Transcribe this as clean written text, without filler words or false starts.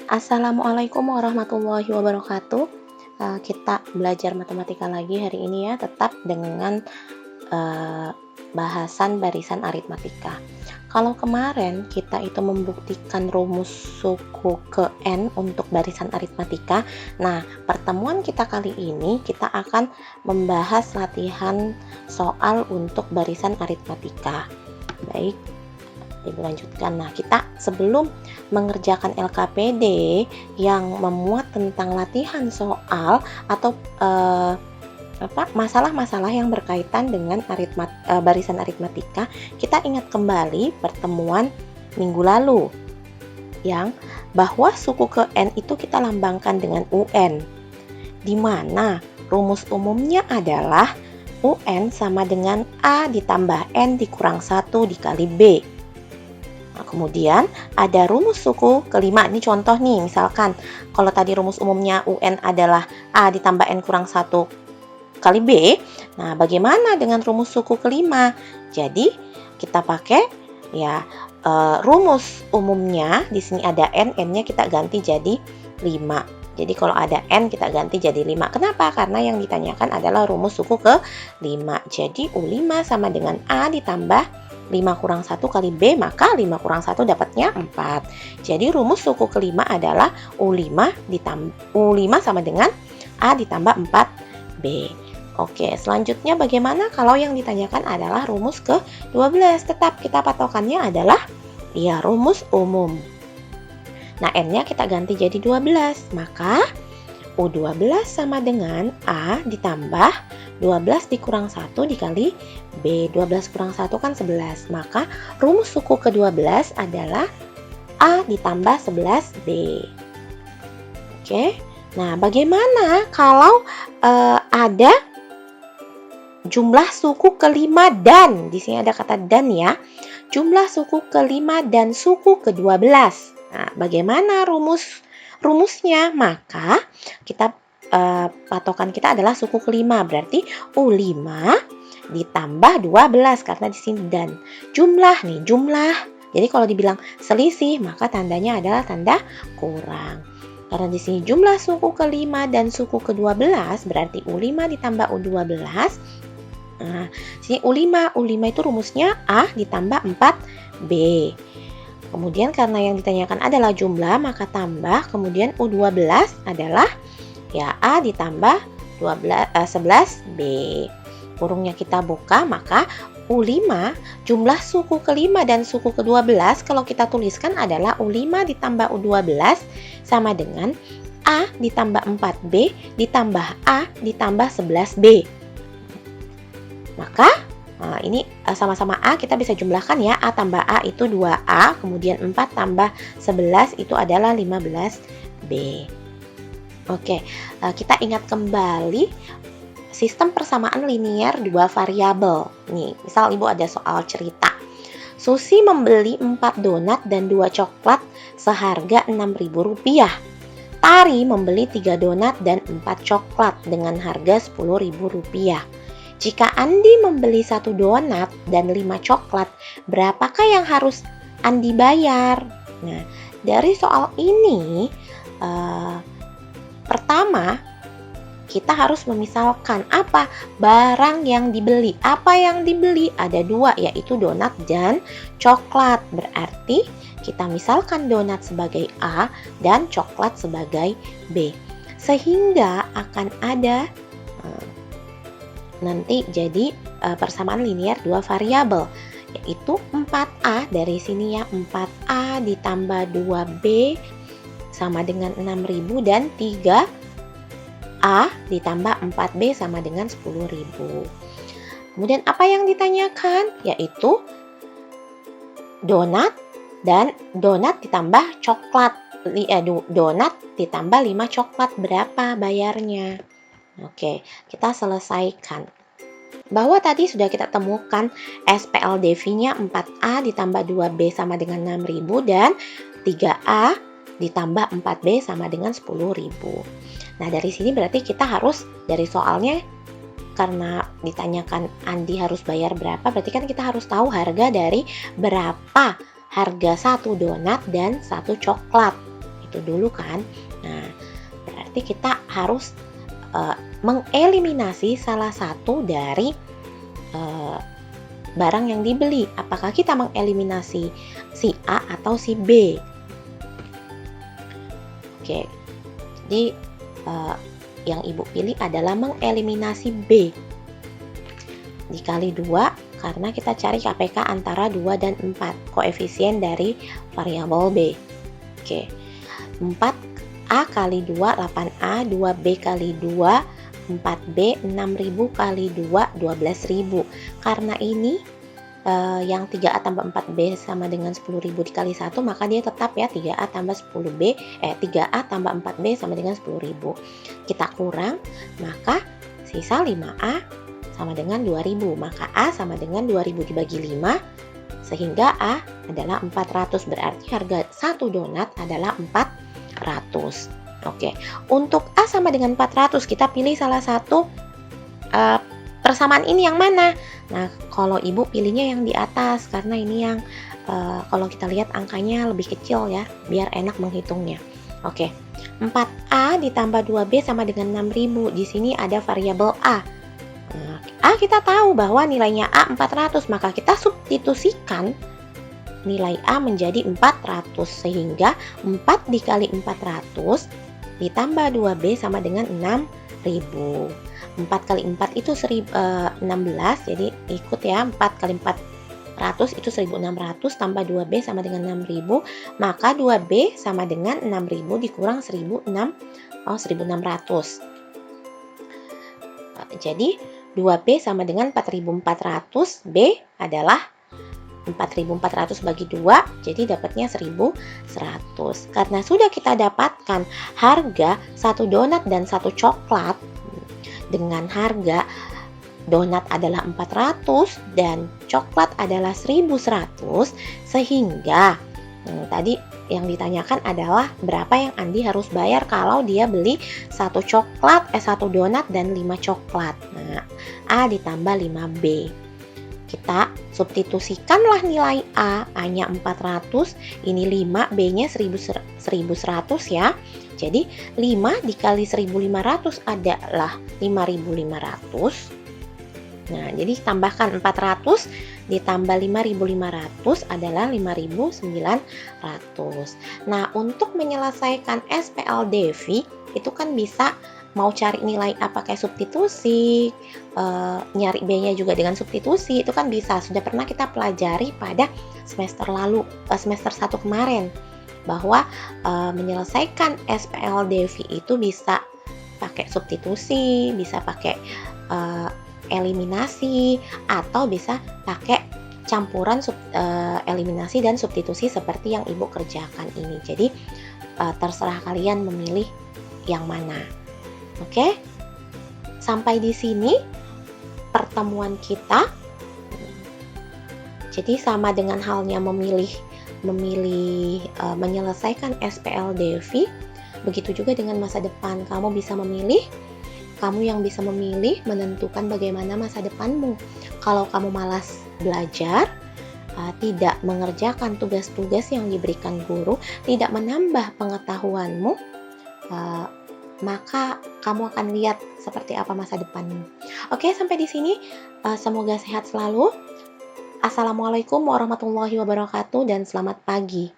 Assalamualaikum warahmatullahi wabarakatuh. Kita belajar matematika lagi hari ini ya, tetap dengan uh, bahasan barisan aritmatika. Kalau kemarin kita itu membuktikan rumus suku ke N untuk barisan aritmatika. Nah, pertemuan kita kali ini kita akan membahas latihan soal untuk barisan aritmatika. Baik, dilanjutkan. Nah, kita sebelum mengerjakan LKPD yang memuat tentang latihan soal atau masalah-masalah yang berkaitan dengan barisan aritmatika, kita ingat kembali pertemuan minggu lalu yang bahwa suku ke N itu kita lambangkan dengan UN, di mana rumus umumnya adalah UN sama dengan A ditambah N dikurang 1 dikali B. Nah, kemudian ada rumus suku kelima. Ini contoh nih, misalkan kalau tadi rumus umumnya UN adalah A ditambah N kurang 1 kali B. Nah, bagaimana dengan rumus suku kelima? Jadi kita pakai ya rumus umumnya. Di sini ada N, N-nya kita ganti jadi 5. Jadi kalau ada N kita ganti jadi 5. Kenapa? Karena yang ditanyakan adalah rumus suku ke-5. Jadi U5 sama dengan A ditambah 5 kurang 1 kali B, maka 5 kurang 1 dapatnya 4. Jadi rumus suku kelima adalah U5 sama dengan A ditambah 4B. Oke, selanjutnya bagaimana kalau yang ditanyakan adalah rumus ke-12? Tetap kita patokannya adalah ya rumus umum. Nah, N-nya kita ganti jadi 12. Maka U12 sama dengan A ditambah 12 dikurang 1 dikali B. 12 kurang 1 kan 11. Maka rumus suku ke-12 adalah A ditambah 11B. Oke. Nah, bagaimana kalau ada jumlah suku kelima dan, di sini ada kata dan ya, jumlah suku kelima dan suku ke-12. Nah, bagaimana rumusnya? Maka kita patokan kita adalah suku kelima, berarti U5 ditambah 12 karena di sini dan. Jumlah nih, jumlah. Jadi kalau dibilang selisih, maka tandanya adalah tanda kurang. Karena di sini jumlah suku kelima dan suku ke-12 berarti U5 ditambah U12. Nah, sini U5 itu rumusnya A ditambah 4B. Kemudian karena yang ditanyakan adalah jumlah, maka tambah, kemudian U12 adalah ya A ditambah 11B. Kurungnya kita buka, maka U5 jumlah suku kelima dan suku ke-12 kalau kita tuliskan adalah U5 ditambah U12 sama dengan A ditambah 4B ditambah A ditambah 11B. Maka ini sama-sama A kita bisa jumlahkan ya. A tambah A itu 2A, kemudian 4 tambah 11 itu adalah 15B. Oke, kita ingat kembali sistem persamaan linier dua variabel. Nih, misal ibu ada soal cerita. Susi membeli 4 donat dan 2 coklat seharga Rp6.000. Tari membeli 3 donat dan 4 coklat dengan harga Rp10.000. Jika Andi membeli 1 donat dan 5 coklat, berapakah yang harus Andi bayar? Nah, dari soal ini pertama kita harus memisalkan apa barang yang dibeli. Apa yang dibeli? Ada 2, yaitu donat dan coklat. Berarti kita misalkan donat sebagai A dan coklat sebagai B. Sehingga akan ada nanti jadi persamaan linier dua variabel, yaitu 4A dari sini ya, 4A ditambah 2B sama dengan 6.000 dan 3A ditambah 4B sama dengan 10.000. Kemudian apa yang ditanyakan? Yaitu donat dan donat ditambah coklat. Donat ditambah 5 coklat, berapa bayarnya? Oke, kita selesaikan. Bahwa tadi sudah kita temukan SPLDV-nya 4A ditambah 2B sama dengan 6.000 dan 3A ditambah 4B sama dengan 10.000. Nah, dari sini berarti kita harus, dari soalnya karena ditanyakan Andi harus bayar berapa, berarti kan kita harus tahu harga dari berapa harga 1 donat dan 1 coklat. itu dulu kan. Nah, berarti kita harus mengeliminasi salah satu dari barang yang dibeli. Apakah kita mengeliminasi si A atau si B? Oke, jadi yang Ibu pilih adalah mengeliminasi B. Dikali 2 karena kita cari KPK antara 2 dan 4, koefisien dari variabel B. Oke, 4A kali 2, 8A, 2B kali 2, 4B, 6.000 kali 2, 12.000. Karena ini yang 3A tambah 4B sama dengan 10.000 dikali 1, maka dia tetap ya 3A tambah 3A tambah 4B sama dengan 10.000. Kita kurang, maka sisa 5A sama dengan 2.000, maka A sama dengan 2.000 dibagi 5, sehingga A adalah 400, berarti harga satu donat adalah 400. Oke, untuk A sama dengan 400, kita pilih salah satu persamaan ini yang mana? Nah, kalau Ibu pilihnya yang di atas, karena ini yang kalau kita lihat angkanya lebih kecil ya, biar enak menghitungnya. Oke, 4A ditambah 2B sama dengan 6.000, di sini ada variabel A. A kita tahu bahwa nilainya A 400, maka kita substitusikan nilai A menjadi 400, sehingga 4 dikali 400 ditambah 2B sama dengan 6.000. 4 kali 4 itu 16, jadi ikut ya, 4 kali 400 itu 1.600 tambah 2B sama dengan 6.000, maka 2B sama dengan 6.000 dikurang 1.600. Jadi 2B sama dengan 4.400, B adalah 4.400 bagi 2, jadi dapatnya 1.100. Karena sudah kita dapatkan harga satu donat dan satu coklat, dengan harga donat adalah 400 dan coklat adalah 1.100, sehingga tadi yang ditanyakan adalah berapa yang Andi harus bayar kalau dia beli satu donat dan 5 coklat. Nah, A ditambah 5B. Kita substitusikanlah nilai A-nya 400, ini 5, B-nya 1.100 ya. Jadi 5 dikali 1.500 adalah 5.500. Nah, jadi tambahkan 400 ditambah 5.500 adalah 5.900. Nah, untuk menyelesaikan SPLDV itu kan bisa mau cari nilai A pakai substitusi, nyari B-nya juga dengan substitusi, itu kan bisa. Sudah pernah kita pelajari pada semester lalu, semester 1 kemarin, bahwa menyelesaikan SPLDV itu bisa pakai substitusi, bisa pakai eliminasi, atau bisa pakai campuran eliminasi dan substitusi seperti yang Ibu kerjakan ini. Jadi terserah kalian memilih yang mana. Oke, sampai di sini pertemuan kita. Jadi sama dengan halnya memilih menyelesaikan SPLDV, begitu juga dengan masa depan. Kamu bisa memilih, kamu yang bisa memilih menentukan bagaimana masa depanmu. Kalau kamu malas belajar, tidak mengerjakan tugas-tugas yang diberikan guru, tidak menambah pengetahuanmu, maka kamu akan lihat seperti apa masa depanmu. Oke, sampai di sini. Semoga sehat selalu. Assalamualaikum warahmatullahi wabarakatuh dan selamat pagi.